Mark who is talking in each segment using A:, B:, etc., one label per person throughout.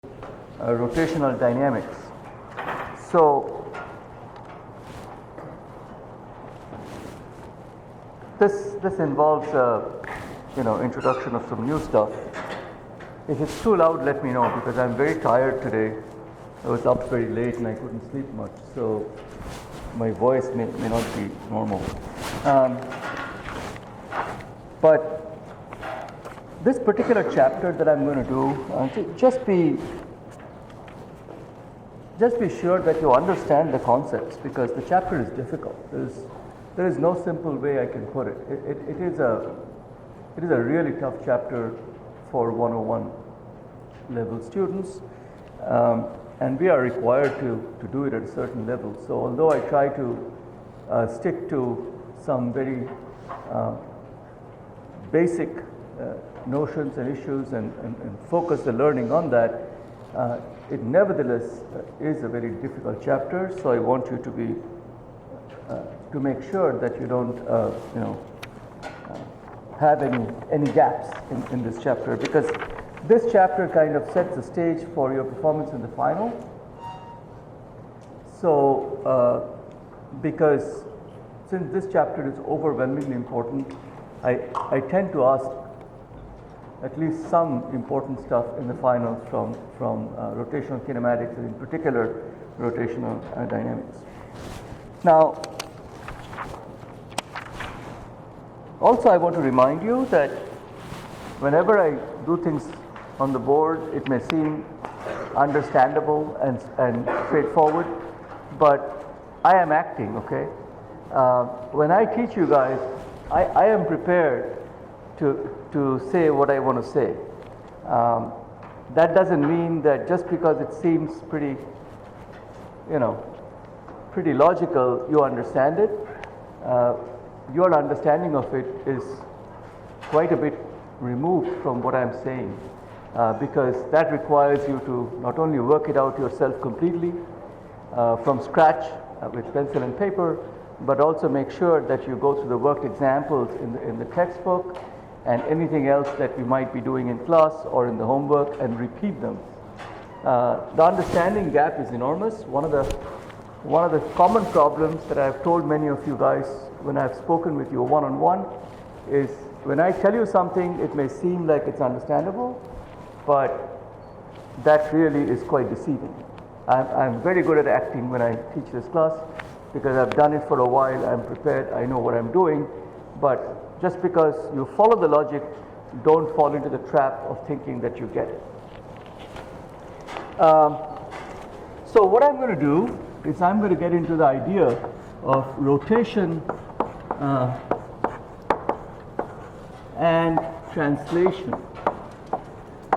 A: rotational dynamics. So this involves introduction of some new stuff. If it's too loud, let me know, because I'm very tired today. I was up very late and I couldn't sleep much, so my voice may not be normal. But this particular chapter that I'm going to do, just be sure that you understand the concepts, because the chapter is difficult. There is no simple way I can put it. It is a really tough chapter for 101 level students, and we are required to do it at a certain level. So although I try to stick to some very basic notions and issues and focus the learning on that, it nevertheless is a very difficult chapter. So I want you to be to make sure that you don't have any gaps in this chapter, because this chapter kind of sets the stage for your performance in the final. So because since this chapter is overwhelmingly important, I tend to ask at least some important stuff in the finals from rotational kinematics, and in particular rotational dynamics. Now, also I want to remind you that whenever I do things on the board, it may seem understandable and straightforward, but I am acting, okay? When I teach you guys, I am prepared to say what I want to say. That doesn't mean that just because it seems pretty logical, you understand it. Your understanding of it is quite a bit removed from what I'm saying, because that requires you to not only work it out yourself completely from scratch with pencil and paper, but also make sure that you go through the worked examples in the textbook and anything else that we might be doing in class or in the homework, and repeat them. The understanding gap is enormous. One of the common problems that I've told many of you guys when I've spoken with you one-on-one is, when I tell you something, it may seem like it's understandable, but that really is quite deceiving. I'm very good at acting when I teach this class, because I've done it for a while. I'm prepared, I know what I'm doing, but just because you follow the logic, don't fall into the trap of thinking that you get it. So what I'm going to do is I'm going to get into the idea of rotation and translation.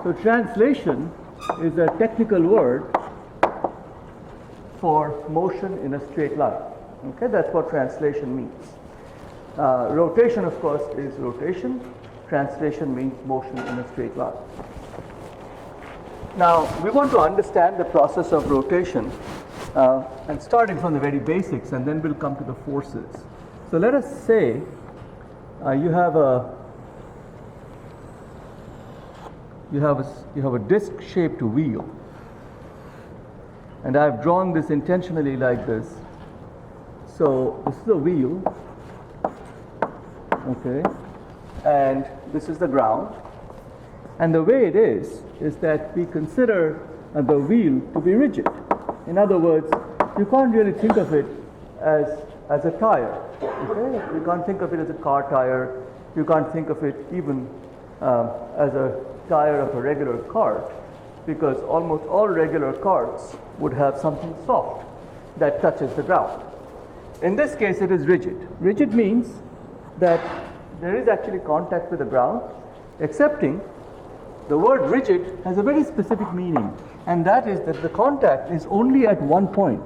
A: So translation is a technical word for motion in a straight line. Okay, that's what translation means. Rotation, of course, is rotation. Translation means motion in a straight line. Now, we want to understand the process of rotation, and starting from the very basics, and then we'll come to the forces. So let us say you have a disc-shaped wheel, and I've drawn this intentionally like this. So this is a wheel, okay, and this is the ground. And the way it is that we consider the wheel to be rigid. In other words, you can't really think of it as a tire. Okay? You can't think of it as a car tire. You can't think of it even as a tire of a regular cart, because almost all regular carts would have something soft that touches the ground. In this case, it is rigid. Rigid means that there is actually contact with the ground, excepting the word rigid has a very specific meaning, and that is that the contact is only at one point.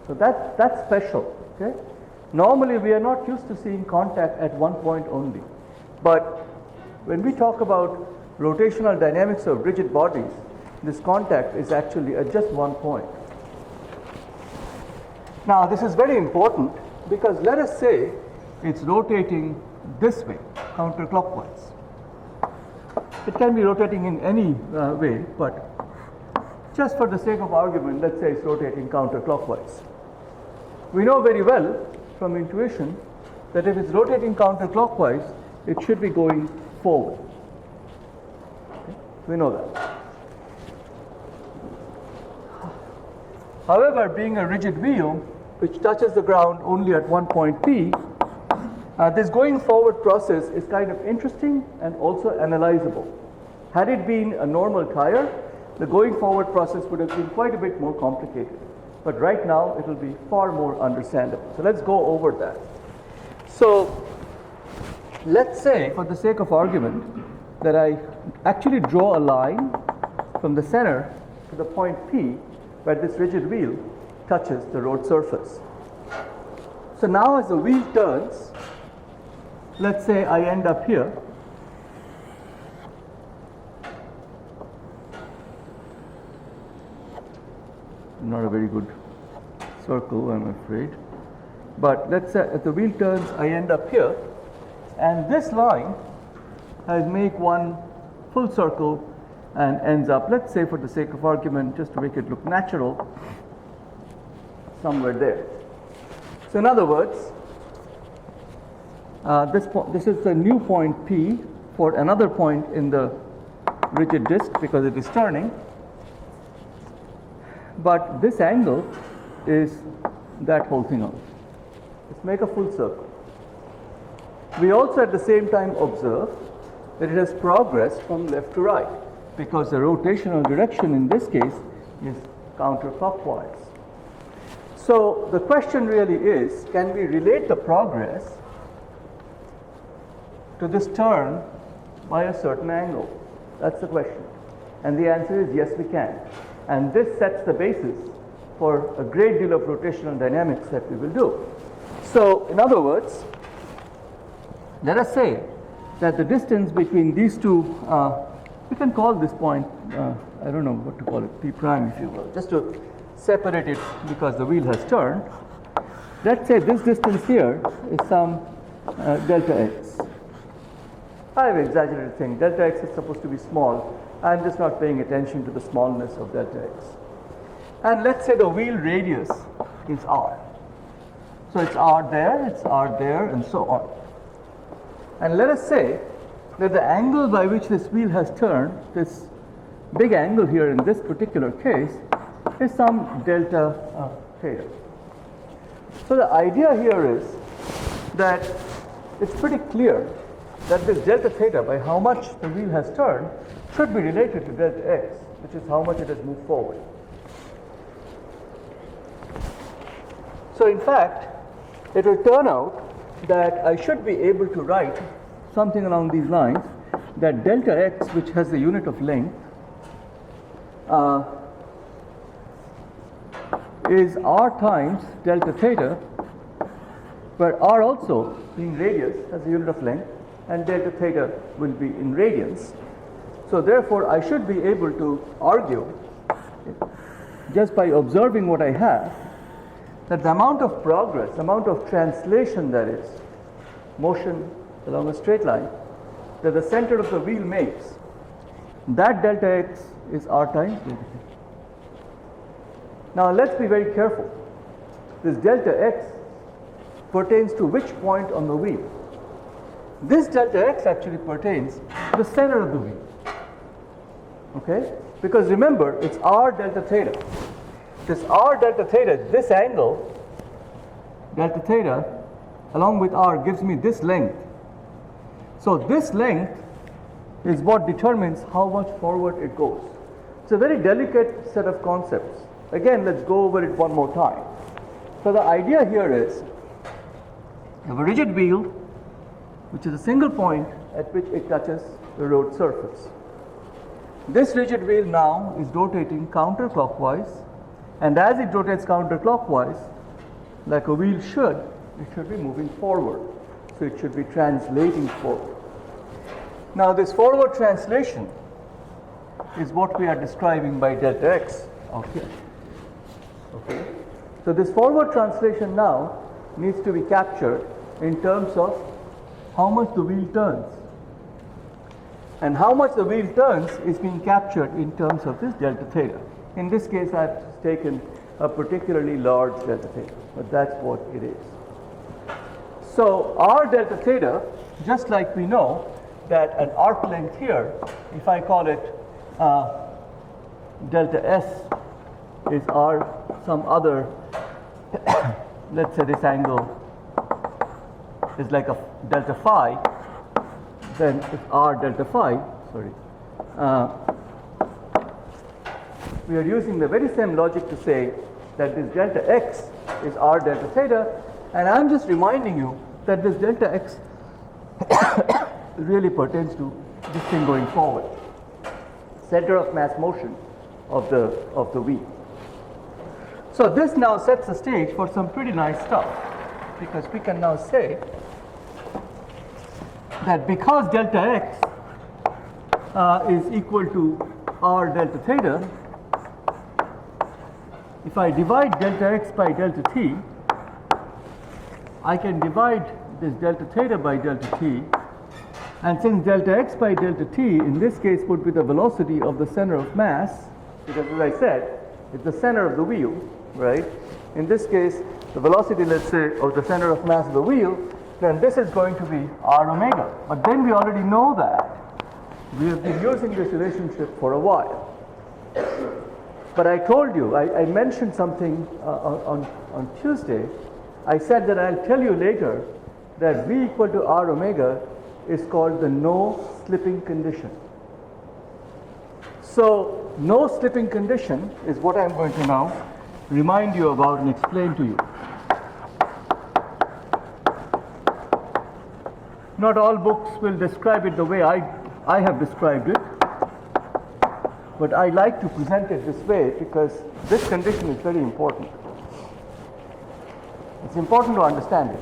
A: So that's special. Okay? Normally we are not used to seeing contact at one point only, but when we talk about rotational dynamics of rigid bodies, this contact is actually at just one point. Now this is very important, because let us say it's rotating this way, counterclockwise. It can be rotating in any way, but just for the sake of argument, let's say it's rotating counterclockwise. We know very well from intuition that if it's rotating counterclockwise, it should be going forward. Okay? We know that. However, being a rigid wheel, which touches the ground only at one point P, this going forward process is kind of interesting and also analyzable. Had it been a normal tire, the going forward process would have been quite a bit more complicated. But right now, it will be far more understandable. So let's go over that. So let's say, for the sake of argument, that I actually draw a line from the center to the point P where this rigid wheel touches the road surface. So now as the wheel turns, let's say I end up here. Not a very good circle, I'm afraid. But let's say as the wheel turns, I end up here. And this line, I make one full circle and ends up, let's say for the sake of argument, just to make it look natural, somewhere there. So in other words, this is the new point P for another point in the rigid disc because it is turning. But this angle is that whole thing out. Let's make a full circle. We also at the same time observe that it has progressed from left to right because the rotational direction in this case is counterclockwise. So the question really is, can we relate the progress to this turn by a certain angle? That's the question. And the answer is yes, we can. And this sets the basis for a great deal of rotational dynamics that we will do. So in other words, let us say that the distance between these two, we can call this point, I don't know what to call it, P prime if you will, just to separate it because the wheel has turned. Let's say this distance here is some delta x. I have exaggerated thing. Delta x is supposed to be small. I'm just not paying attention to the smallness of delta x. And let's say the wheel radius is r. So it's r there, and so on. And let us say that the angle by which this wheel has turned, this big angle here in this particular case, is some delta theta. So the idea here is that it's pretty clear that this delta theta, by how much the wheel has turned, should be related to delta x, which is how much it has moved forward. So in fact, it will turn out that I should be able to write something along these lines, that delta x, which has the unit of length, is r times delta theta, where r also, being radius, has a unit of length, and delta theta will be in radians. So therefore, I should be able to argue, just by observing what I have, that the amount of progress, amount of translation, that is, motion along a straight line, that the center of the wheel makes, that delta x is r times delta theta. Now let's be very careful. This delta x pertains to which point on the wheel? This delta x actually pertains to the center of the wheel. Okay? Because remember, it's r delta theta. This r delta theta, this angle, delta theta, along with r, gives me this length. So this length is what determines how much forward it goes. It's a very delicate set of concepts. Again, let's go over it one more time. So the idea here is, you have a rigid wheel, which is a single point at which it touches the road surface. This rigid wheel now is rotating counterclockwise, and as it rotates counterclockwise, like a wheel should, it should be moving forward. So it should be translating forward. Now this forward translation is what we are describing by delta x out here. Okay? So this forward translation now needs to be captured in terms of how much the wheel turns. And how much the wheel turns is being captured in terms of this delta theta. In this case, I've taken a particularly large delta theta, but that's what it is. So r delta theta, just like we know that an arc length here, if I call it delta s is r some other, let's say this angle is like a delta phi, then if r delta phi, we are using the very same logic to say that this delta x is r delta theta, and I'm just reminding you that this delta x really pertains to this thing going forward, center of mass motion of the wheel. So this now sets the stage for some pretty nice stuff, because we can now say that because delta x is equal to r delta theta, if I divide delta x by delta t, I can divide this delta theta by delta t, and since delta x by delta t in this case would be the velocity of the center of mass, because as I said, it's the center of the wheel, right? In this case, the velocity, let's say, of the center of mass of the wheel, then this is going to be r omega. But then we already know that. We have been using this relationship for a while. But I told you, I mentioned something on Tuesday. I said that I'll tell you later that v equal to r omega is called the no slipping condition. So no slipping condition is what I'm going to now remind you about and explain to you. Not all books will describe it the way I have described it, but I like to present it this way because this condition is very important. It's important to understand it.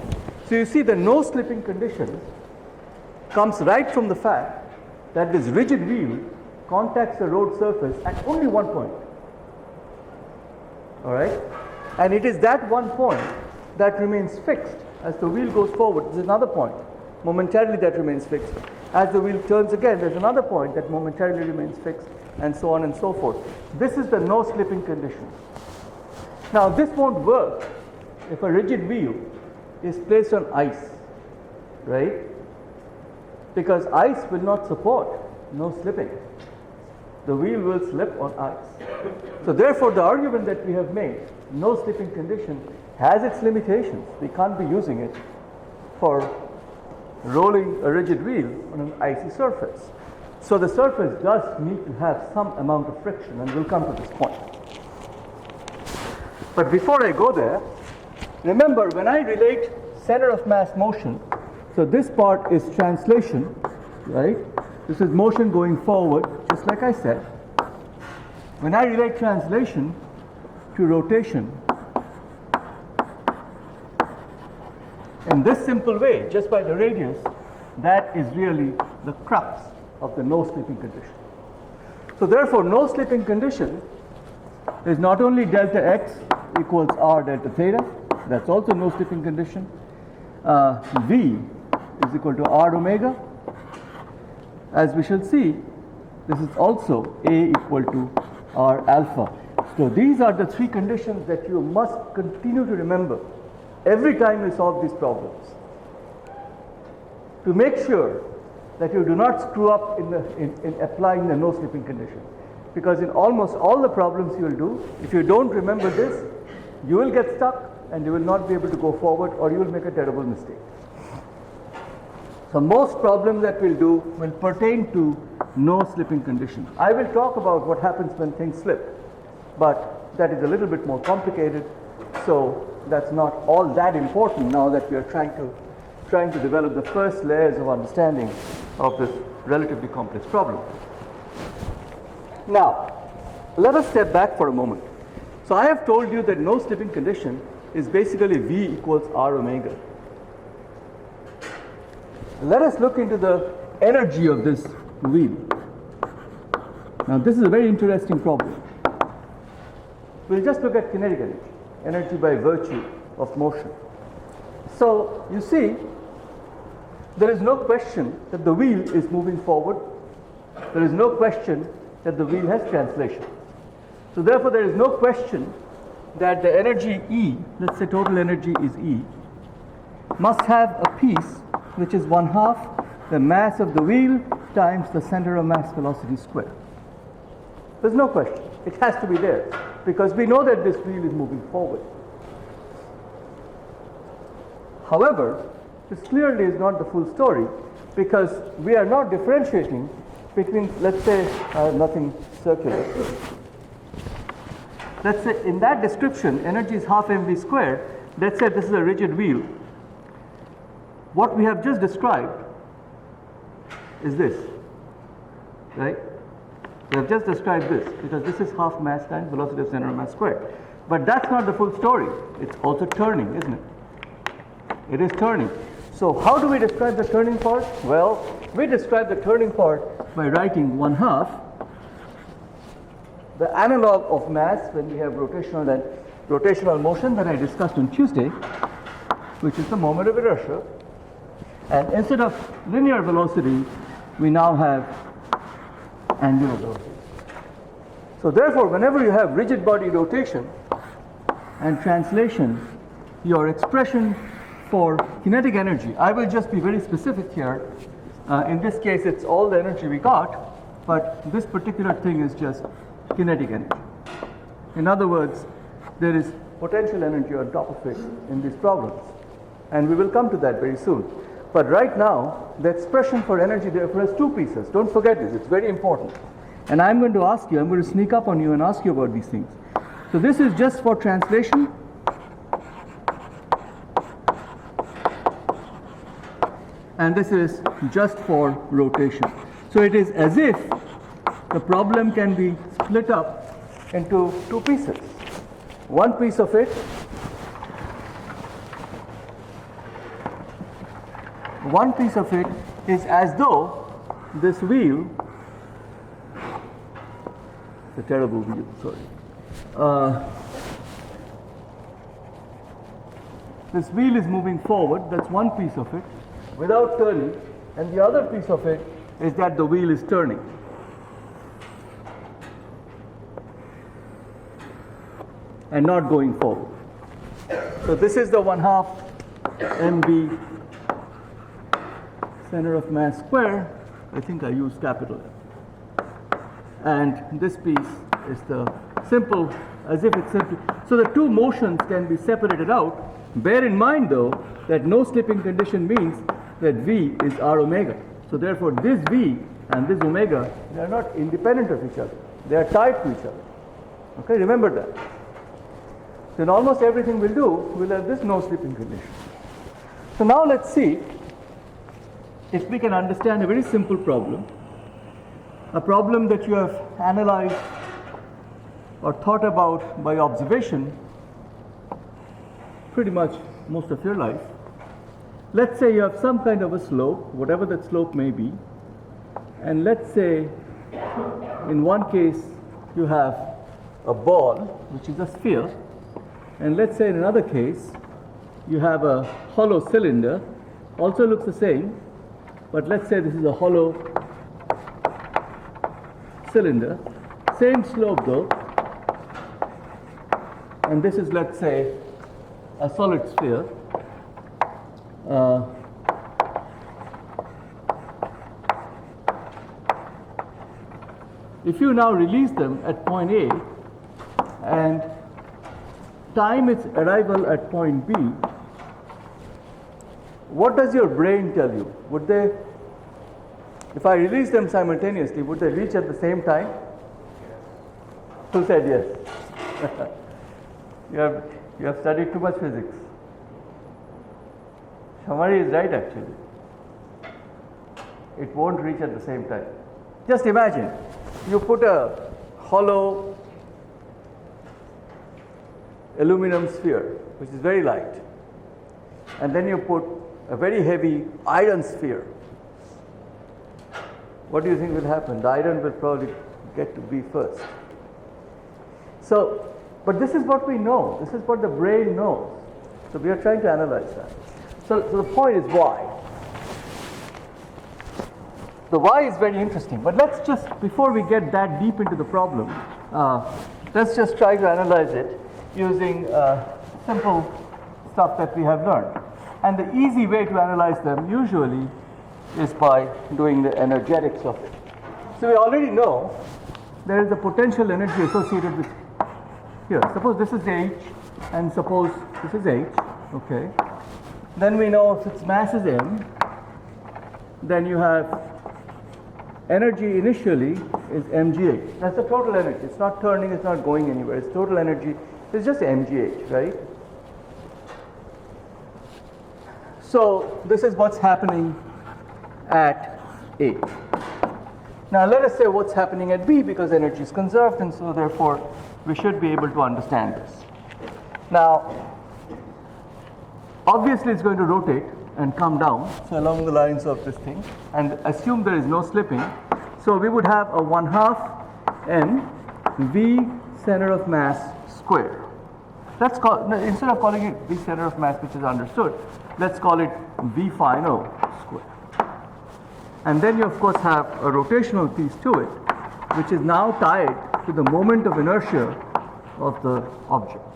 A: So you see, the no slipping condition comes right from the fact that this rigid wheel contacts the road surface at only one point. All right? And it is that one point that remains fixed as the wheel goes forward. There's another point momentarily that remains fixed. As the wheel turns again, there's another point that momentarily remains fixed, and so on and so forth. This is the no slipping condition. Now this won't work if a rigid wheel is placed on ice, right? Because ice will not support no slipping. The wheel will slip on ice. So therefore the argument that we have made, no slipping condition, has its limitations. We can't be using it for rolling a rigid wheel on an icy surface. So the surface does need to have some amount of friction, and we'll come to this point. But before I go there, remember when I relate center of mass motion, so this part is translation, right? This is motion going forward, just like I said. When I relate translation to rotation in this simple way, just by the radius, that is really the crux of the no slipping condition. So therefore, no slipping condition is not only delta x equals r delta theta, that's also no slipping condition. V is equal to r omega. As we shall see, this is also A equal to R alpha. So these are the three conditions that you must continue to remember every time you solve these problems, to make sure that you do not screw up in applying the no slipping condition. Because in almost all the problems you will do, if you don't remember this, you will get stuck and you will not be able to go forward, or you will make a terrible mistake. So most problems that we'll do will pertain to no slipping condition. I will talk about what happens when things slip, but that is a little bit more complicated, so that's not all that important now that we are trying to develop the first layers of understanding of this relatively complex problem. Now, let us step back for a moment. So I have told you that no slipping condition is basically V equals R omega. Let us look into the energy of this wheel. Now this is a very interesting problem. We'll just look at kinetic energy, energy by virtue of motion. So you see, there is no question that the wheel is moving forward there is no question that the wheel has translation. So therefore there is no question that the energy E, let's say total energy is E, must have a piece which is 1/2 the mass of the wheel times the center of mass velocity squared. There's no question. It has to be there because we know that this wheel is moving forward. However, this clearly is not the full story because we are not differentiating between, let's say, nothing circular. Let's say in that description, energy is 1/2 mv squared. Let's say this is a rigid wheel. What we have just described is this, right? We have just described this because this is 1/2 mass times velocity of center of mass squared. But that's not the full story. It's also turning, isn't it? It is turning. So how do we describe the turning part? Well, we describe the turning part by writing 1/2 the analog of mass when we have rotational motion that I discussed on Tuesday, which is the moment of inertia. And instead of linear velocity, we now have angular velocity. So therefore, whenever you have rigid body rotation and translation, your expression for kinetic energy, I will just be very specific here. In this case, it's all the energy we got, but this particular thing is just kinetic energy. In other words, there is potential energy on top of it in these problems. And we will come to that very soon. But right now, the expression for energy therefore has two pieces. Don't forget this, it's very important. And I'm going to ask you, I'm going to sneak up on you and ask you about these things. So this is just for translation. And this is just for rotation. So it is as if the problem can be split up into two pieces. One piece of it is as though this wheel, it's a terrible wheel, sorry. This wheel is moving forward, that's one piece of it, without turning, and the other piece of it is that the wheel is turning. And not going forward. So this is the 1/2 mv center of mass square. I think I use capital F. And this piece is the simple, as if it's simple. So the two motions can be separated out. Bear in mind though that no slipping condition means that V is R omega. So therefore this V and this omega, they are not independent of each other. They are tied to each other. Okay, remember that. So in almost everything we'll do, we'll have this no slipping condition. So now let's see if we can understand a very simple problem, a problem that you have analyzed or thought about by observation pretty much most of your life. Let's say you have some kind of a slope, whatever that slope may be, and let's say in one case you have a ball, which is a sphere, and let's say in another case you have a hollow cylinder, also looks the same, but let's say this is a hollow cylinder, same slope though, and this is, let's say, a solid sphere. If you now release them at point A and time its arrival at point B, what does your brain tell you? Would they, if I release them simultaneously, would they reach at the same time? Who said yes? You have studied too much physics. Shamari is right actually. It won't reach at the same time. Just imagine, you put a hollow aluminum sphere, which is very light, and then you put a very heavy iron sphere. What do you think will happen? The iron will probably get to B first. So, but this is what we know. This is what the brain knows. So we are trying to analyze that. So the point is why. the y is very interesting. But let's just, before we get that deep into the problem, let's just try to analyze it using simple stuff that we have learned. And the easy way to analyze them usually is by doing the energetics of it. So we already know there is a potential energy associated with here. Suppose this is H and suppose this is H, okay. Then we know if its mass is M, then you have energy initially is mgh. That's the total energy. It's not turning, it's not going anywhere. It's total energy. It's just mgh, right? So this is what's happening at A. Now let us say what's happening at B, because energy is conserved, and so therefore we should be able to understand this. Now obviously it's going to rotate and come down, so along the lines of this thing, and assume there is no slipping. So we would have a 1/2 m v center of mass squared. Let's call, instead of calling it v center of mass, which is understood, let's call it v final squared. And then you of course have a rotational piece to it, which is now tied to the moment of inertia of the object.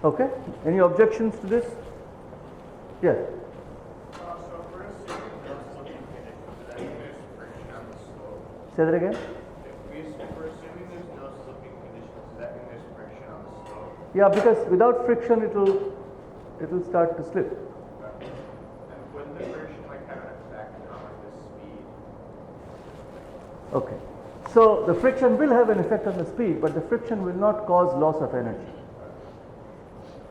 A: Okay, any objections to this? Yes.
B: So if we're assuming no slipping conditions, does that mean there's friction on the slope?
A: Say that again?
B: If we're assuming there's no slipping conditions, does that mean there's friction on the slope?
A: Yeah, because without friction it'll start to slip.
B: And wouldn't the friction like have an effect on like the speed?
A: Okay, so the friction will have an effect on the speed, but the friction will not cause loss of energy.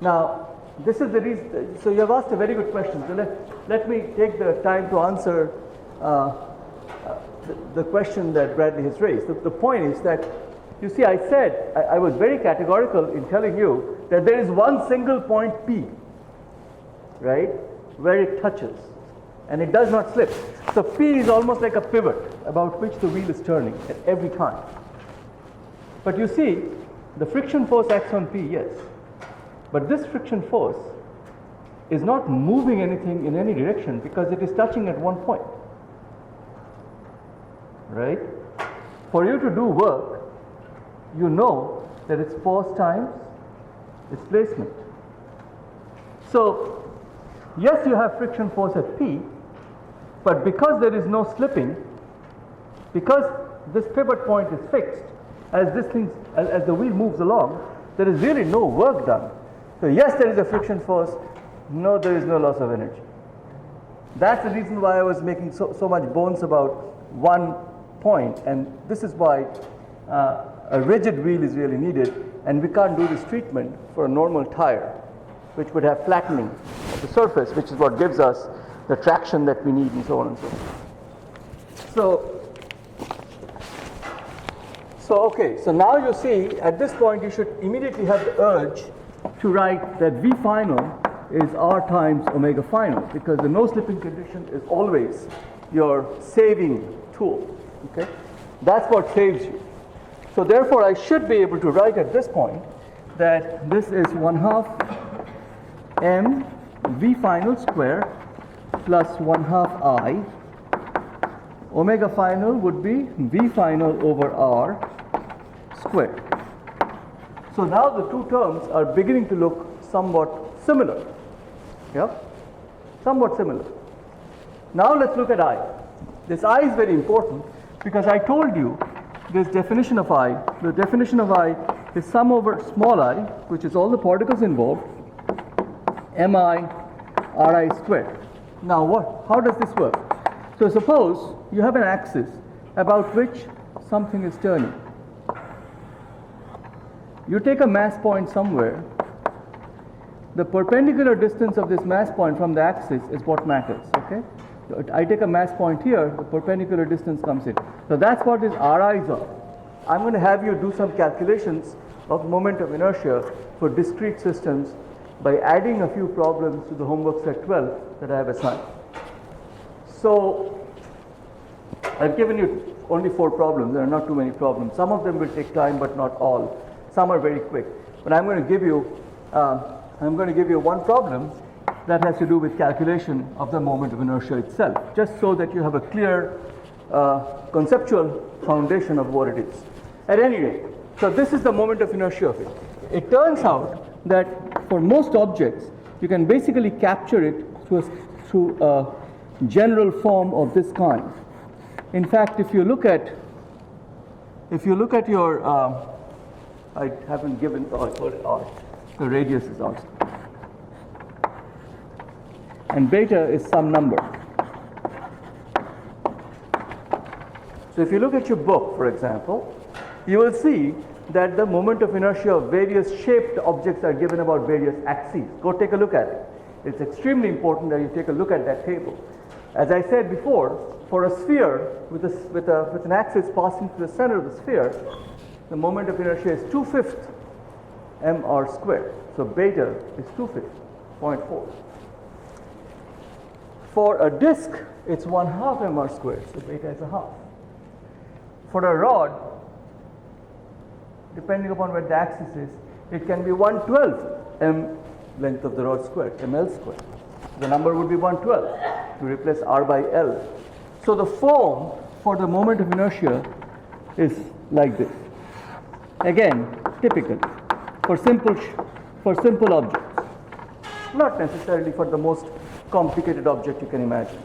A: Now, this is the reason. So you have asked a very good question. So let me take the time to answer the question that Bradley has raised. The point is that, you see, I said, I was very categorical in telling you that there is one single point P, right, where it touches, and it does not slip. So P is almost like a pivot about which the wheel is turning at every time. But you see, the friction force acts on P, yes. But this friction force is not moving anything in any direction because it is touching at one point, right? For you to do work, you know that it's force times displacement. So, yes, you have friction force at P, but because there is no slipping, because this pivot point is fixed, as the wheel moves along, there is really no work done. So yes, there is a friction force. No, there is no loss of energy. That's the reason why I was making so much bones about one point, and this is why a rigid wheel is really needed, and we can't do this treatment for a normal tire, which would have flattening of the surface, which is what gives us the traction that we need, and so on and so forth. So okay, so now you see, at this point you should immediately have the urge to write that V final is R times omega final, because the no slipping condition is always your saving tool, okay? That's what saves you. So therefore I should be able to write at this point that this is 1/2 m V final square plus 1/2 I. Omega final would be V final over R squared. So now the two terms are beginning to look somewhat similar. Yeah? Somewhat similar. Now let's look at I. This I is very important because I told you this definition of I. The definition of I is sum over small I, which is all the particles involved, mi Ri squared. Now what? How does this work? So suppose you have an axis about which something is turning. You take a mass point somewhere. The perpendicular distance of this mass point from the axis is what matters, okay? So I take a mass point here, the perpendicular distance comes in. So that's what these Ri's are. I'm going to have you do some calculations of moment of inertia for discrete systems by adding a few problems to the homework set 12 that I have assigned. So I've given you only 4 problems. There are not too many problems. Some of them will take time, but not all. Some are very quick. But I'm going to give you one problem that has to do with calculation of the moment of inertia itself, just so that you have a clear conceptual foundation of what it is. At any rate, so this is the moment of inertia of it. It turns out that for most objects, you can basically capture it through a general form of this kind. In fact, if you look at your, I haven't given, the radius is ours. And beta is some number. So if you look at your book, for example, you will see that the moment of inertia of various shaped objects are given about various axes. Go take a look at it. It's extremely important that you take a look at that table. As I said before, for a sphere with an axis passing through the center of the sphere, the moment of inertia is 2/5 mr squared. So beta is 2/5, 0.4. For a disk, it's 1/2 mr squared, so beta is 1/2. For a rod, depending upon where the axis is, it can be 1/12 m length of the rod squared, ml squared. The number would be 1/12. You replace r by l. So the form for the moment of inertia is like this. Again, typical for simple objects, not necessarily for the most complicated object you can imagine.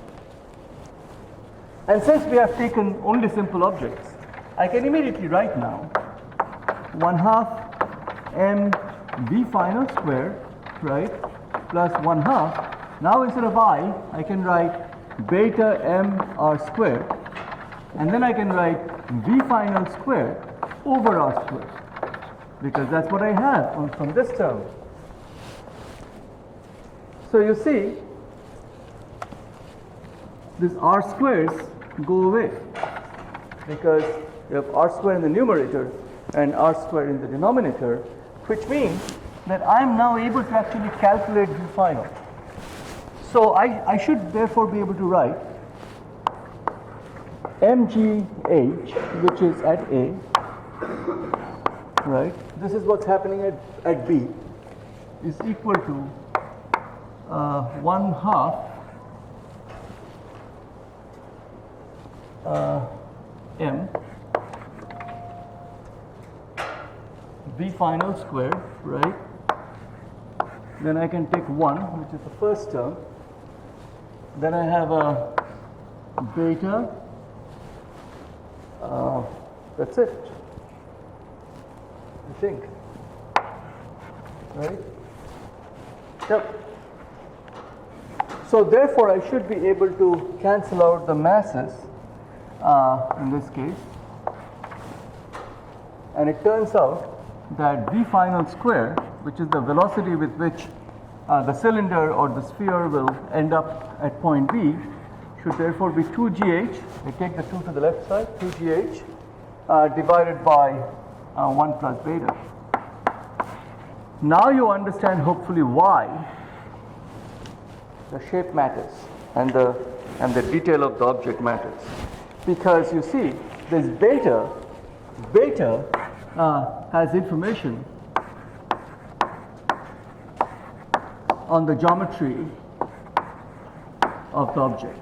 A: And since we have taken only simple objects, I can immediately write now 1/2 m v final squared, right, plus 1/2. Now instead of I can write beta m r squared, and then I can write v final squared over r squared, because that's what I have from this term. So you see, these r squares go away, because you have r squared in the numerator and r squared in the denominator, which means that I'm now able to actually calculate v final. So I should therefore be able to write mgh, which is at A, right? This is what's happening at B, is equal to 1/2 m v final squared, right? Then I can take 1, which is the first term. Then I have a beta. That's it, I think. Right? Yep. So therefore, I should be able to cancel out the masses in this case. And it turns out that v final square, which is the velocity with which the cylinder or the sphere will end up at point B, should therefore be 2gh. I take the 2 to the left side, 2gh divided by 1 plus beta. Now you understand hopefully why the shape matters and the detail of the object matters. Because you see, this beta has information on the geometry of the object.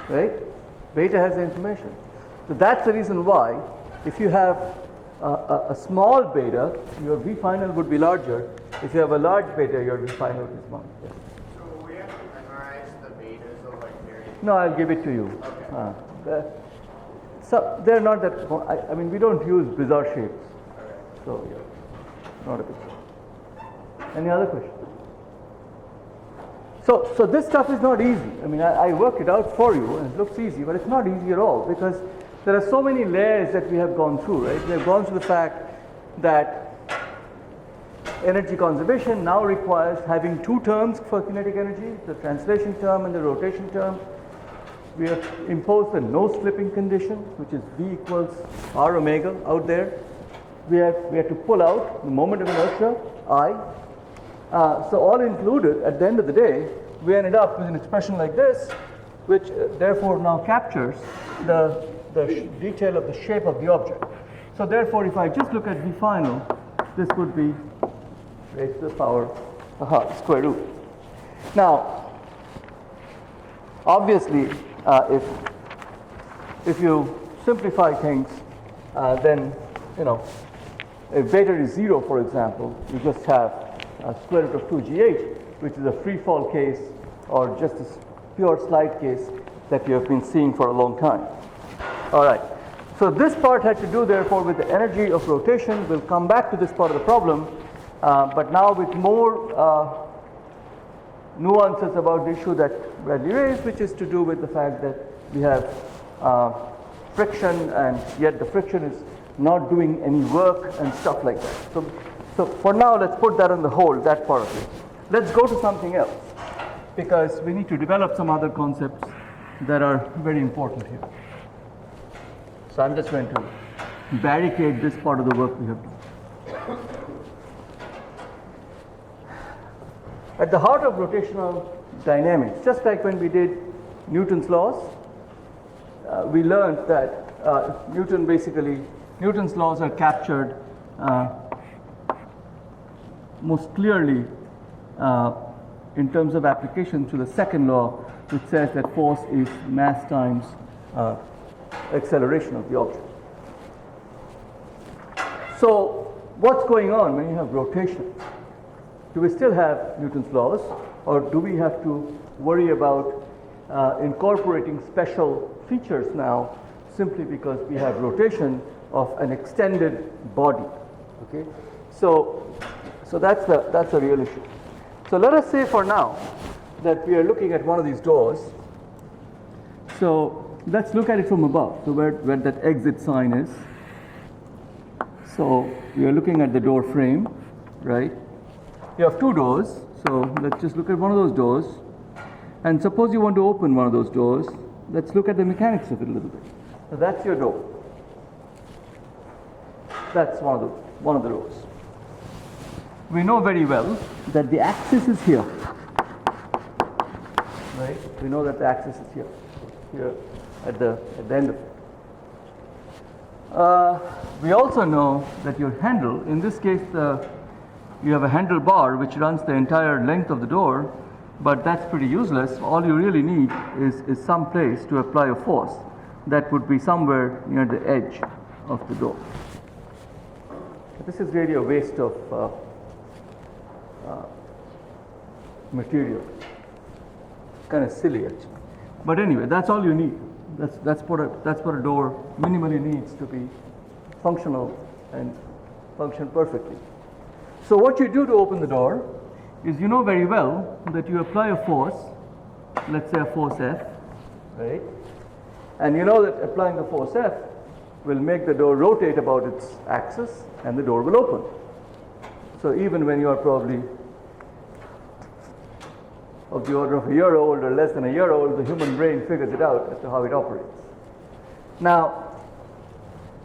A: Right? Beta has the information. So that's the reason why if you have a small beta, your V final would be larger. If you have a large beta, your V final would be small. Yes.
B: So we have to memorize the betas of like various.
A: No, I'll give it to you.
B: Okay.
A: So they're not that. I mean, we don't use bizarre shapes.
B: Okay.
A: So yeah, not a big deal. Any other questions? So this stuff is not easy. I mean, I worked it out for you, and it looks easy, but it's not easy at all because there are so many layers that we have gone through. Right? We have gone through the fact that energy conservation now requires having two terms for kinetic energy: the translation term and the rotation term. We have imposed the no slipping condition, which is V equals R omega out there. We have to pull out the moment of inertia, I. So all included, at the end of the day, we ended up with an expression like this, which therefore now captures the detail of the shape of the object. So therefore, if I just look at V final, this would be raised to the power square root. Now, obviously, if you simplify things, then if beta is 0, for example, you just have square root of 2gh, which is a free fall case or just a pure slide case that you have been seeing for a long time. All right. So this part had to do, therefore, with the energy of rotation. We'll come back to this part of the problem, but now with more nuances about the issue that Bradley raised, which is to do with the fact that we have friction, and yet the friction is not doing any work and stuff like that. So for now, let's put that on the hold, that part of it. Let's go to something else, because we need to develop some other concepts that are very important here. So I'm just going to barricade this part of the work we have done. At the heart of rotational dynamics, just like when we did Newton's laws, we learned that Newton's laws are captured most clearly in terms of application to the second law, which says that force is mass times acceleration of the object. So what's going on when you have rotation? Do we still have Newton's laws, or do we have to worry about incorporating special features now simply because we have rotation of an extended body? Okay, so that's a real issue. So let us say for now that we are looking at one of these doors. So let's look at it from above, so where that exit sign is. So we are looking at the door frame, right? You have two doors, so let's just look at one of those doors. And suppose you want to open one of those doors. Let's look at the mechanics of it a little bit. So that's your door. That's one of the doors. We know very well that the axis is here, right? We know that the axis is here at the end of it. We also know that your handle, in this case, you have a handle bar which runs the entire length of the door, but that's pretty useless. All you really need is some place to apply a force that would be somewhere near the edge of the door. This is really a waste of material. Kind of silly, actually. But anyway, that's all you need. That's what a door minimally needs to be functional and function perfectly. So what you do to open the door is, you know very well that you apply a force, let's say a force F, right? And you know that applying the force F will make the door rotate about its axis and the door will open. So even when you are probably of the order of a year old or less than a year old, the human brain figures it out as to how it operates. Now,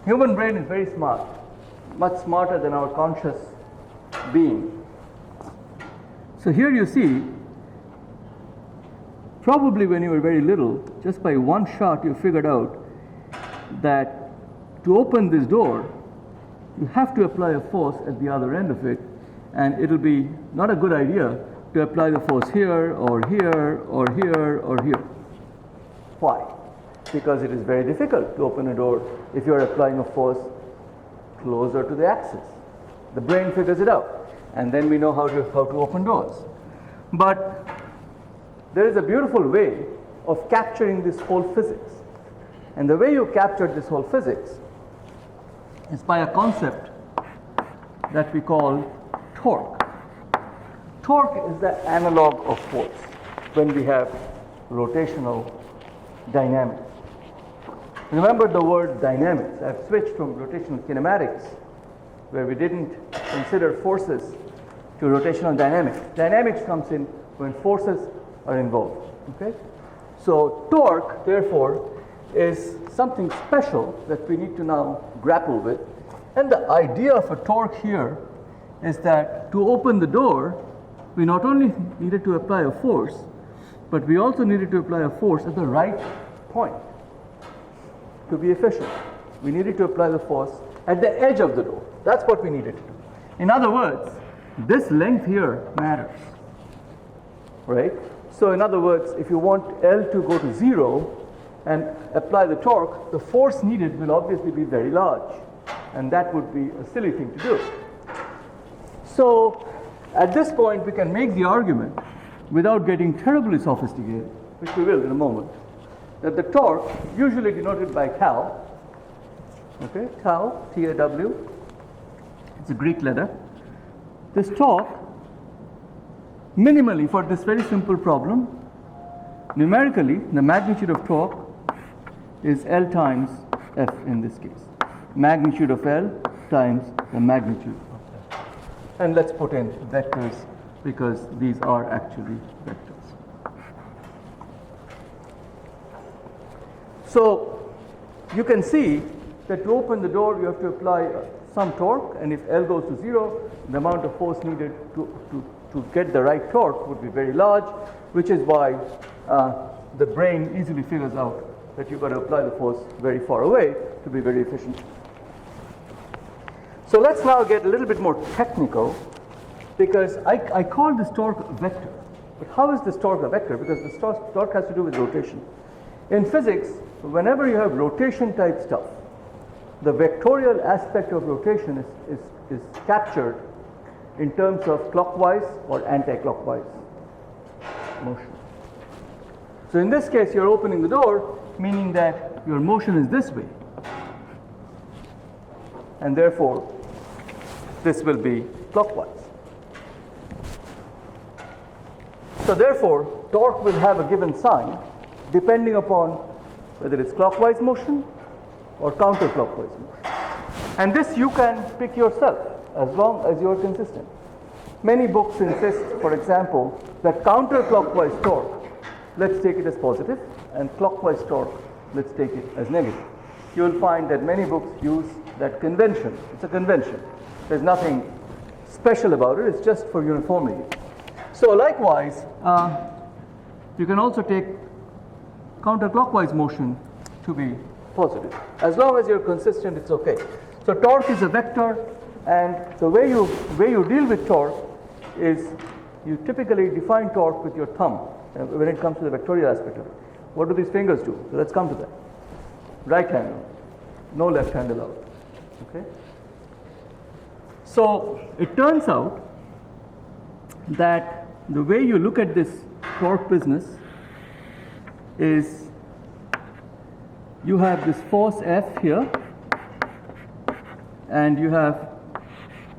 A: human brain is very smart, much smarter than our conscious being. So here you see, probably when you were very little, just by one shot you figured out that to open this door, you have to apply a force at the other end of it, and it'll be not a good idea to apply the force here or here or here or here. Why? Because it is very difficult to open a door if you are applying a force closer to the axis. The brain figures it out, and then we know how to open doors. But there is a beautiful way of capturing this whole physics. And the way you capture this whole physics is by a concept that we call torque. Torque is the analog of force when we have rotational dynamics. Remember the word dynamics. I've switched from rotational kinematics, where we didn't consider forces, to rotational dynamics. Dynamics comes in when forces are involved. Okay? So torque, therefore, is something special that we need to now grapple with. And the idea of a torque here is that to open the door, we not only needed to apply a force, but we also needed to apply a force at the right point to be efficient. We needed to apply the force at the edge of the door. That's what we needed to do. In other words, this length here matters, right? So in other words, if you want L to go to 0 and apply the torque, the force needed will obviously be very large, and that would be a silly thing to do. So at this point, we can make the argument, without getting terribly sophisticated, which we will in a moment, that the torque, usually denoted by tau, okay, tau, T-A-W, it's a Greek letter. This torque, minimally for this very simple problem, numerically, the magnitude of torque is L times F in this case. Magnitude of L times the magnitude of F. And let's put in vectors because these are actually vectors. So you can see that to open the door you have to apply some torque, and if L goes to 0, the amount of force needed to get the right torque would be very large, which is why the brain easily figures out that you've got to apply the force very far away to be very efficient. So let's now get a little bit more technical, because I call this torque a vector. But how is this torque a vector? Because this torque has to do with rotation. In physics, whenever you have rotation type stuff, the vectorial aspect of rotation is captured in terms of clockwise or anti-clockwise motion. So in this case, you're opening the door, meaning that your motion is this way. And therefore, this will be clockwise. So therefore, torque will have a given sign depending upon whether it's clockwise motion or counterclockwise motion. And this you can pick yourself as long as you're consistent. Many books insist, for example, that counterclockwise torque, let's take it as positive, and clockwise torque, let's take it as negative. You'll find that many books use that convention. It's a convention. There's nothing special about it. It's just for uniformity. So likewise, you can also take counterclockwise motion to be positive. As long as you're consistent, it's okay. So torque is a vector, and the way you deal with torque is you typically define torque with your thumb when it comes to the vectorial aspect of it. What do these fingers do? So let's come to that. Right hand, no left hand allowed. Okay. So it turns out that the way you look at this torque business is you have this force F here, and you have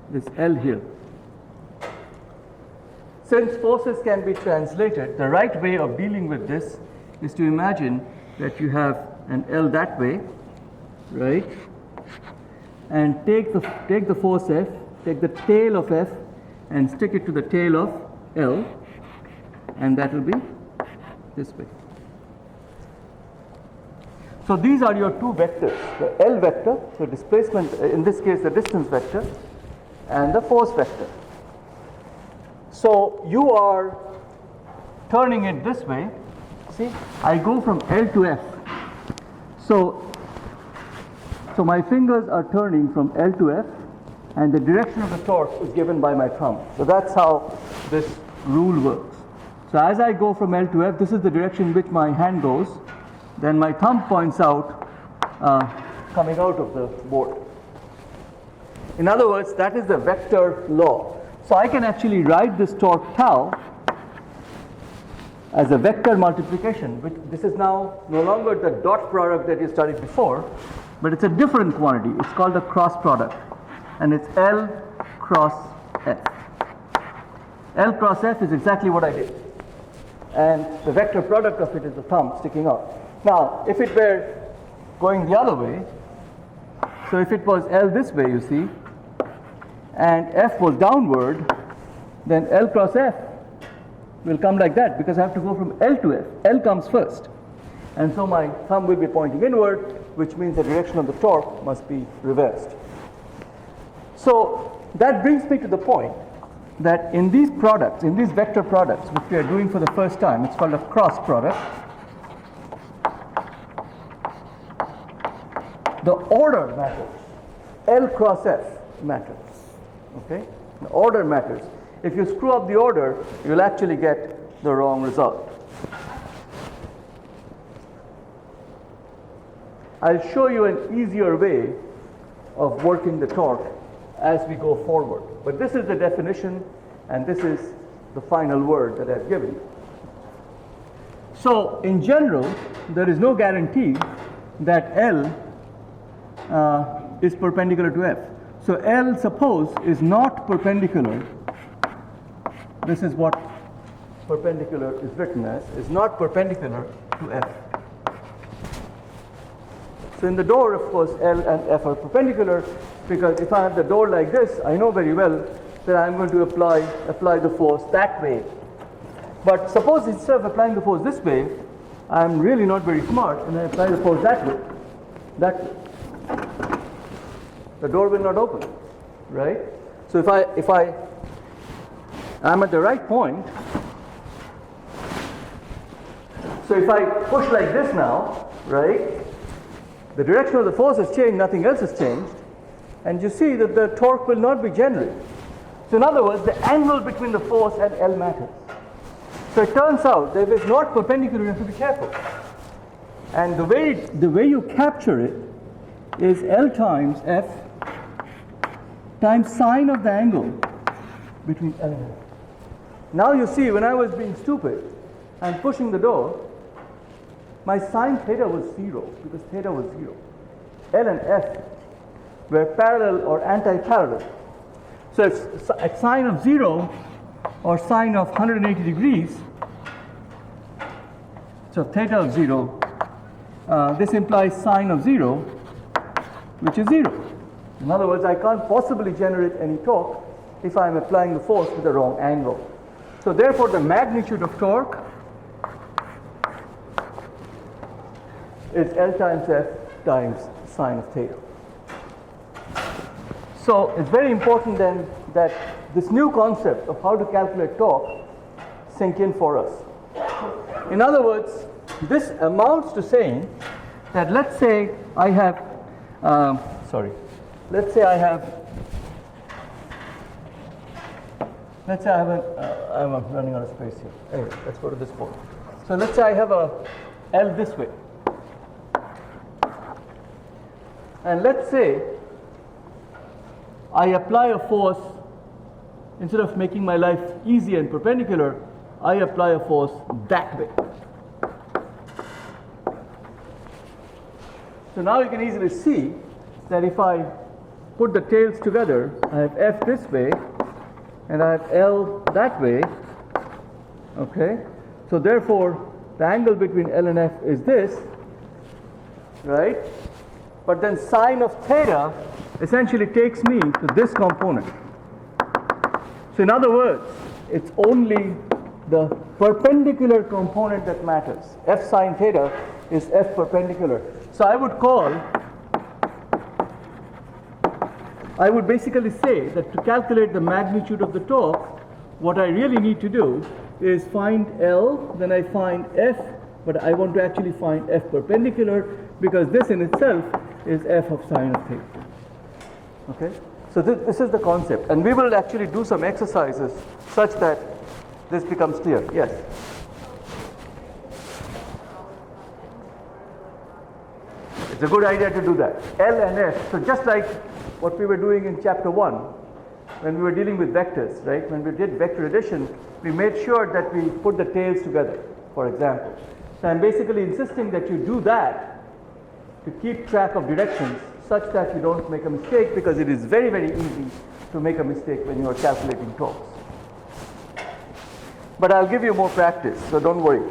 A: this L here. Since forces can be translated, the right way of dealing with this is to imagine that you have an L that way, right? And take the force F, take the tail of F, and stick it to the tail of L, and that will be this way. So these are your two vectors, the L vector, so displacement, in this case the distance vector, and the force vector. So you are turning it this way. See, I go from L to F. So my fingers are turning from L to F, and the direction of the torque is given by my thumb. So that's how this rule works. So as I go from L to F, this is the direction in which my hand goes. Then my thumb points out, coming out of the board. In other words, that is the vector law. So I can actually write this torque tau as a vector multiplication, which this is now no longer the dot product that you studied before, but it's a different quantity. It's called a cross product, and it's L cross F. L cross F is exactly what I did, and the vector product of it is the thumb sticking out. Now, if it were going the other way, so if it was L this way, you see, and F was downward, then L cross F will come like that, because I have to go from L to F. L comes first. And so my thumb will be pointing inward, which means the direction of the torque must be reversed. So that brings me to the point that in these products, in these vector products, which we are doing for the first time, it's called a cross product, the order matters. L cross F matters. Okay? The order matters. If you screw up the order, you'll actually get the wrong result. I'll show you an easier way of working the torque as we go forward. But this is the definition, and this is the final word that I've given. So, in general, there is no guarantee that L is perpendicular to F. So L, suppose, is not perpendicular. This is what perpendicular is written as, is not perpendicular to F. So in the door, of course, L and F are perpendicular, because if I have the door like this, I know very well that I'm going to apply the force that way. But suppose instead of applying the force this way, I'm really not very smart, and I apply the force that way. The door will not open, right? So if I'm at the right point, so if I push like this now, right, the direction of the force has changed, nothing else has changed, and you see that the torque will not be generated. So in other words, the angle between the force and L matters. So it turns out that if it's not perpendicular, you have to be careful. And the way you capture it is L times F times sine of the angle between L and F. Now you see, when I was being stupid and pushing the door, my sine theta was 0, because theta was 0. L and F were parallel or anti-parallel. So if at sine of 0 or sine of 180 degrees, so theta of 0, this implies sine of 0, which is 0. In other words, I can't possibly generate any torque if I'm applying the force with the wrong angle. So therefore, the magnitude of torque is L times F times sine of theta. So it's very important then that this new concept of how to calculate torque sink in for us. In other words, this amounts to saying that let's say I have, I'm running out of space here. Anyway, let's go to this point. So let's say I have a L this way. And let's say I apply a force, instead of making my life easy and perpendicular, I apply a force that way. So now you can easily see that if I put the tails together, I have F this way and I have L that way. Okay? So therefore, the angle between L and F is this, right? But then sine of theta essentially takes me to this component. So in other words, it's only the perpendicular component that matters. F sine theta is F perpendicular. So I would basically say that to calculate the magnitude of the torque, what I really need to do is find L, then I find F, but I want to actually find F perpendicular, because this in itself is F of sine of theta. Okay? So this is the concept, and we will actually do some exercises such that this becomes clear. Yes? It's a good idea to do that. L and F, so just like what we were doing in chapter 1, when we were dealing with vectors, right? When we did vector addition, we made sure that we put the tails together, for example. So I'm basically insisting that you do that to keep track of directions such that you don't make a mistake, because it is very, very easy to make a mistake when you are calculating torques. But I'll give you more practice, so don't worry.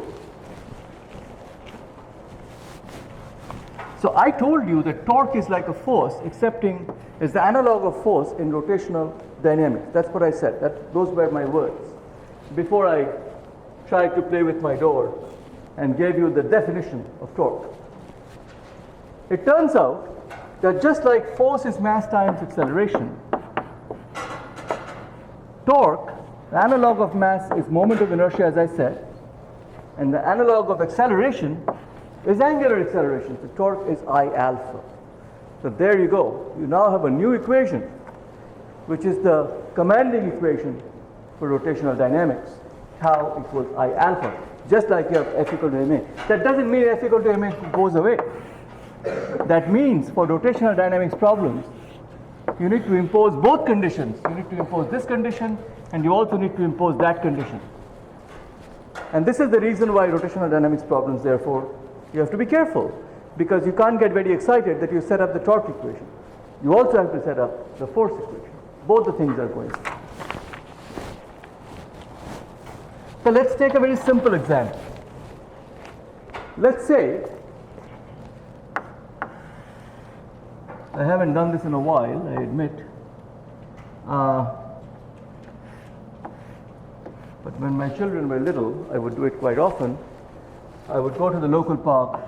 A: So I told you that torque is like a force, excepting is the analog of force in rotational dynamics. That's what I said. Those were my words. Before I tried to play with my door and gave you the definition of torque. It turns out that just like force is mass times acceleration, torque The analog of mass is moment of inertia, as I said, and the analog of acceleration is angular acceleration. The torque is I alpha. So there you go. You now have a new equation, which is the commanding equation for rotational dynamics. Tau equals I alpha, just like you have F equal to ma. That doesn't mean F equal to ma goes away. That means for rotational dynamics problems, you need to impose both conditions. You need to impose this condition, and you also need to impose that condition. And this is the reason why rotational dynamics problems, therefore, you have to be careful, because you can't get very excited that you set up the torque equation. You also have to set up the force equation. Both the things are going. So let's take a very simple example. Let's say, I haven't done this in a while, I admit, but when my children were little, I would do it quite often. I would go to the local park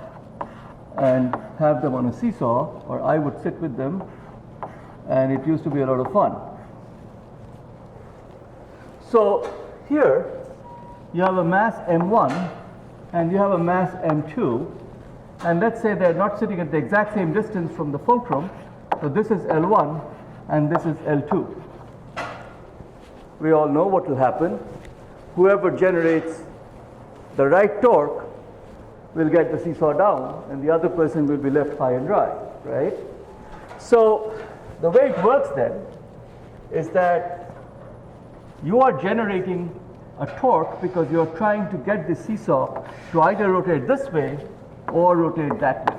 A: and have them on a seesaw, or I would sit with them, and it used to be a lot of fun. So here you have a mass m1 and you have a mass m2, and let's say they're not sitting at the exact same distance from the fulcrum. So this is L1 and this is L2. We all know what will happen. Whoever generates the right torque will get the seesaw down, and the other person will be left high and dry, right? So the way it works then is that you are generating a torque because you're trying to get the seesaw to either rotate this way or rotate that way.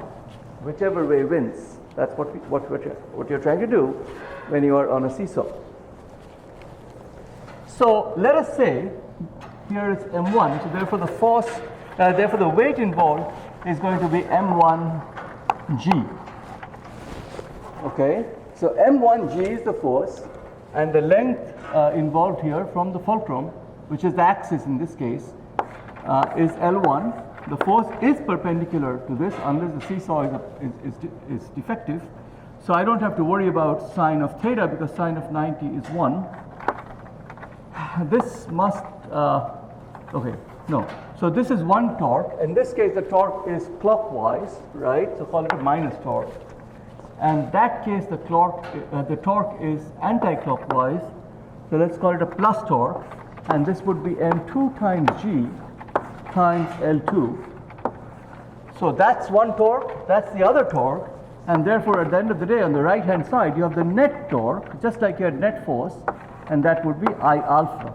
A: Whichever way wins. That's what you're trying to do when you are on a seesaw. So let us say here is m1, so therefore the force, therefore the weight involved is going to be m1g. Okay, so m1g is the force, and the length involved here from the fulcrum, which is the axis in this case, is L1. The force is perpendicular to this unless the seesaw is defective. So I don't have to worry about sine of theta because sine of 90 is 1. This must, okay, no. So this is one torque. In this case, the torque is clockwise, right? So call it a minus torque. And that case, the torque is anti-clockwise. So let's call it a plus torque. And this would be m2 times g times L2. So that's one torque, that's the other torque, and therefore at the end of the day on the right hand side you have the net torque, just like you had net force, and that would be I alpha.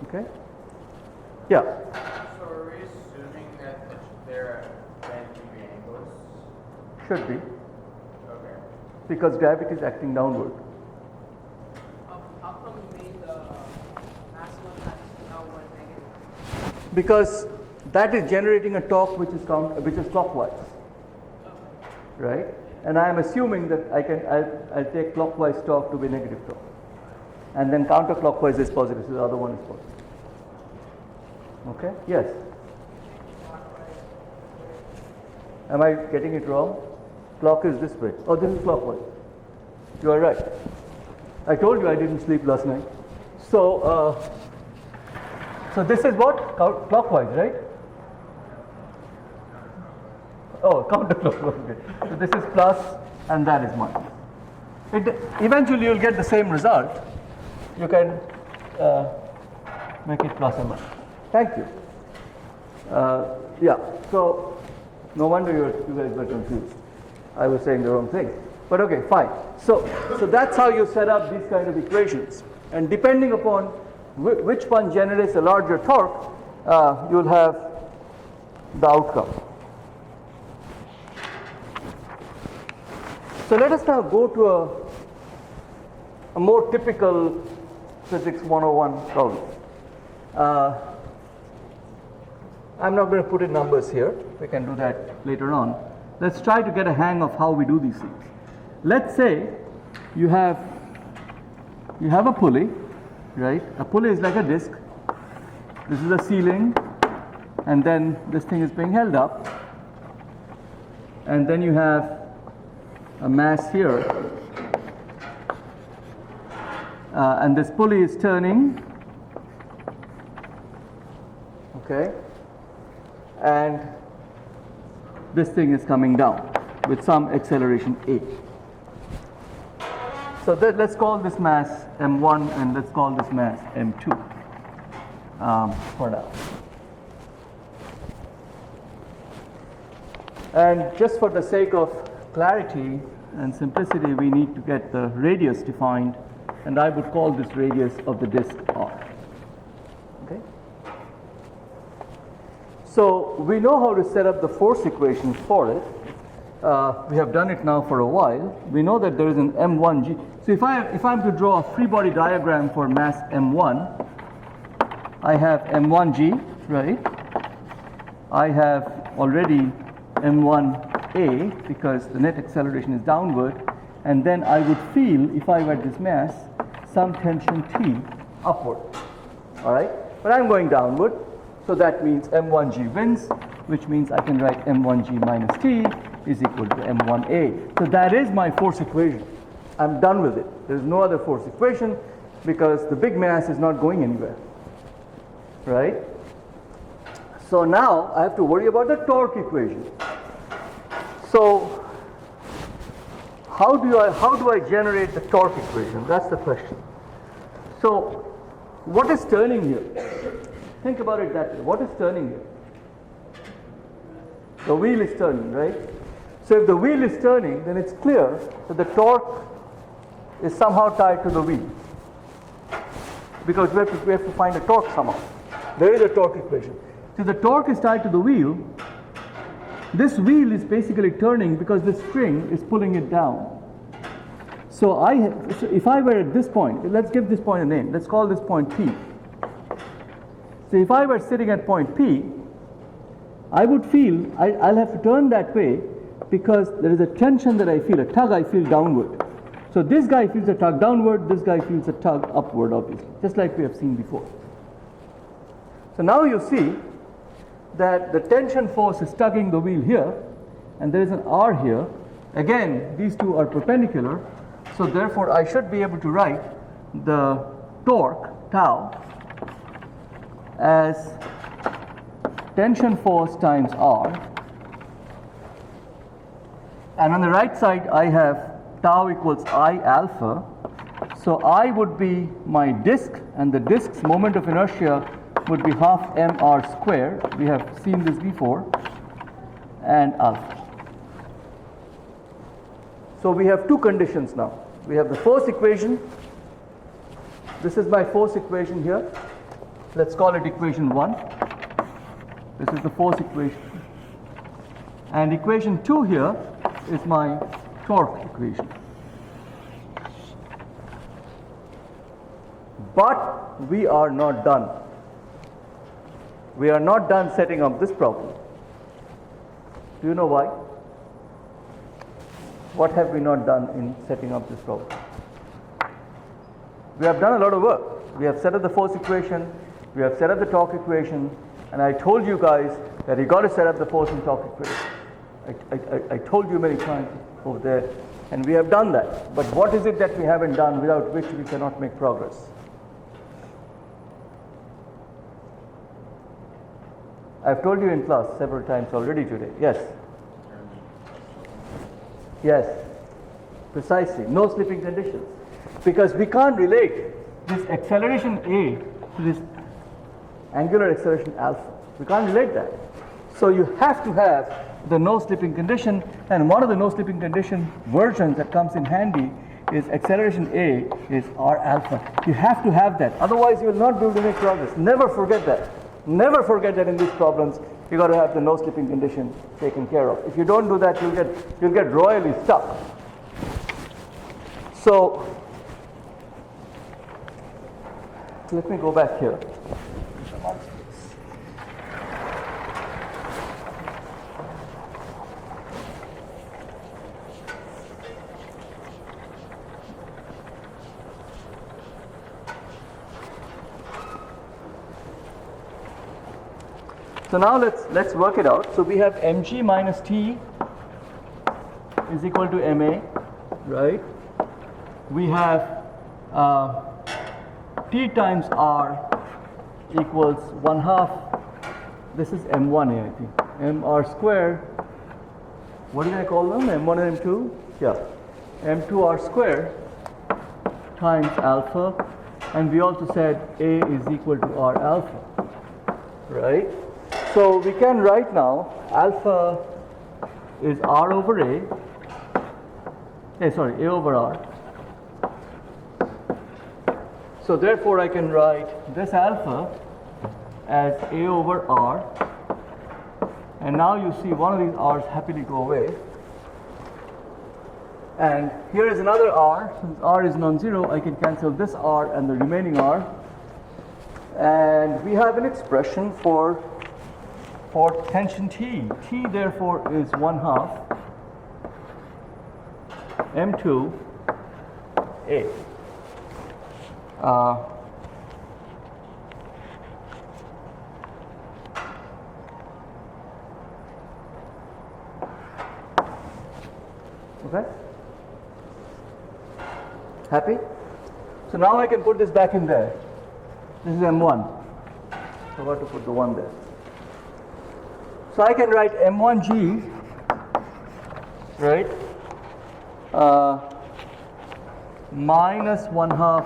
A: Okay? Yeah?
B: So are we assuming that there can be angles?
A: Should be,
B: Okay.
A: because gravity is acting downward.
C: How come you made the maximum times now one negative?
A: Because that is generating a torque which is clockwise, right? And I am assuming that I'll take clockwise torque to be negative torque, and then counterclockwise is positive, so the other one is positive. Okay? Yes. Am I getting it wrong? Clock is this way. Oh, this is clockwise. You are right. I told you I didn't sleep last night. So, so this is what? Clockwise, right? Oh, counterclockwise. So this is plus and that is minus. Eventually you'll get the same result. You can make it plus and minus. Thank you. Yeah, so no wonder you guys were confused. I was saying the wrong thing. But okay, fine. So that's how you set up these kind of equations. And depending upon which one generates a larger torque, you'll have the outcome. So let us now go to a more typical physics 101 problem. I'm not going to put in numbers here. We can do that later on. Let's try to get a hang of how we do these things. Let's say you have a pulley, right? A pulley is like a disc. This is a ceiling, and then this thing is being held up. And then you have a mass here, and this pulley is turning, okay, and this thing is coming down with some acceleration A. So let's call this mass M1 and let's call this mass M2 for now. And just for the sake of clarity and simplicity, we need to get the radius defined, and I would call this radius of the disk R. Okay? So we know how to set up the force equations for it. We have done it now for a while. We know that there is an M1G. So if I'm to draw a free body diagram for mass M1, I have M1G, right? I have already M1A because the net acceleration is downward, and then I would feel, if I were this mass, some tension T upward. All right? But I'm going downward, so that means M1G wins, which means I can write M1G minus T is equal to M1A. So that is my force equation. I'm done with it. There's no other force equation because the big mass is not going anywhere. Right? So now I have to worry about the torque equation. So how do I generate the torque equation? That's the question. So what is turning here? Think about it that way. What is turning here? The wheel is turning, right? So if the wheel is turning, then it's clear that the torque is somehow tied to the wheel, because we have to find a torque somehow. There is a torque equation. So the torque is tied to the wheel. This wheel is basically turning because the string is pulling it down. So if I were at this point, let's give this point a name. Let's call this point P. So if I were sitting at point P, I would feel, I'll have to turn that way because there is a tension that I feel, a tug I feel downward. So this guy feels a tug downward, this guy feels a tug upward, obviously, just like we have seen before. So now you see that the tension force is tugging the wheel here, and there is an R here. Again, these two are perpendicular, so therefore I should be able to write the torque, tau, as tension force times R. And on the right side, I have tau equals I alpha. So I would be my disk, and the disk's moment of inertia would be half mr squared. We have seen this before, and alpha. So we have two conditions now. We have the force equation. This is my force equation here. Let's call it equation 1. This is the force equation. And equation 2 here is my torque equation. But we are not done. We are not done setting up this problem. Do you know why? What have we not done in setting up this problem? We have done a lot of work. We have set up the force equation, we have set up the torque equation, and I told you guys that you got to set up the force and torque equation. I told you many times over there, and we have done that. But what is it that we haven't done without which we cannot make progress? I've told you in class several times already today. Yes? Yes, precisely. No slipping conditions. Because we can't relate this acceleration A to this angular acceleration alpha. We can't relate that. So you have to have the no slipping condition, and one of the no slipping condition versions that comes in handy is acceleration A is R alpha. You have to have that. Otherwise you will not be able to make progress. Never forget that. Never forget that in these problems you got to have the no slipping condition taken care of. If you don't do that, you'll get royally stuck. So let me go back here. So now let's work it out. So we have mg minus t is equal to ma, right? We have T times R equals 1/2. This is M1A, I think. MR square. What did I call them? M1 and M2? Yeah. M2R square times alpha. And we also said A is equal to R alpha. Right? So we can write now alpha is R over A. A over R. So therefore I can write this alpha as A over R. And now you see one of these R's happily go away. And here is another R. Since R is non-zero, I can cancel this R and the remaining R. And we have an expression for tension T. T therefore is 1/2 M2A. Okay? Happy? So now I can put this back in there. This is M1. Forgot to put the 1 there. So I can write M1G, right? Minus 1/2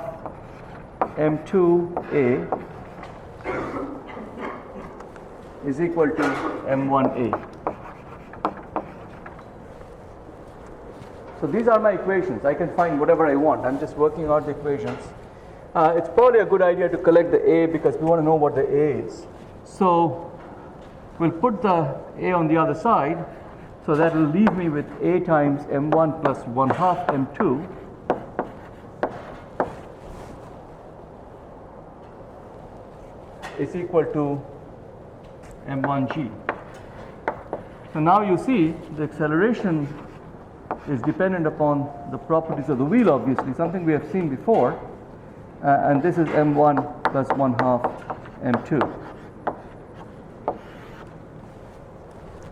A: M2A is equal to M1A. So these are my equations. I can find whatever I want. I'm just working out the equations. It's probably a good idea to collect the A because we want to know what the A is. So we'll put the A on the other side. So that will leave me with A times M1 plus 1/2 M2 is equal to M1G. So now you see the acceleration is dependent upon the properties of the wheel, obviously, something we have seen before. And this is M1 plus 1/2 M2.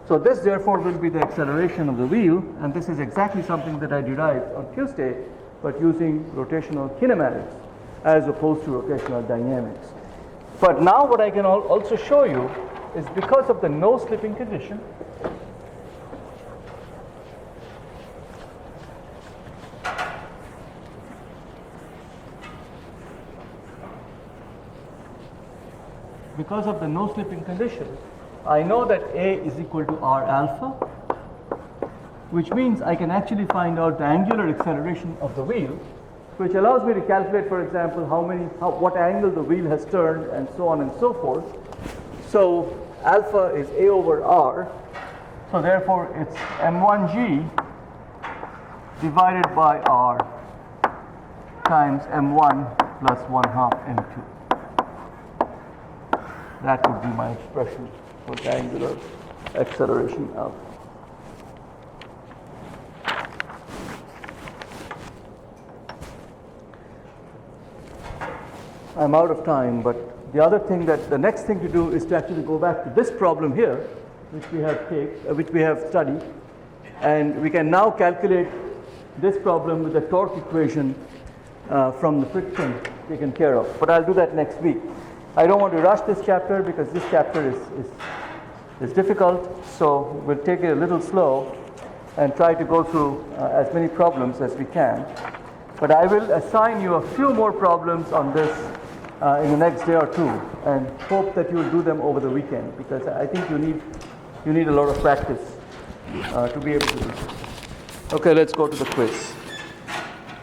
A: So this therefore will be the acceleration of the wheel, and this is exactly something that I derived on Tuesday, but using rotational kinematics as opposed to rotational dynamics. But now what I can also show you is because of the no slipping condition, because of the no slipping condition, I know that A is equal to R alpha, which means I can actually find out the angular acceleration of the wheel, which allows me to calculate, for example, what angle the wheel has turned and so on and so forth. So alpha is A over R, so therefore it's M1G divided by R times M1 plus 1/2 M2. That would be my expression for the angular acceleration alpha. I'm out of time, but the next thing to do is to actually go back to this problem here, which we have studied, and we can now calculate this problem with the torque equation from the friction taken care of. But I'll do that next week. I don't want to rush this chapter because this chapter is difficult, so we'll take it a little slow and try to go through as many problems as we can. But I will assign you a few more problems on this in the next day or two, and hope that you will do them over the weekend, because I think you need a lot of practice to be able to do this. Okay, let's go to the quiz.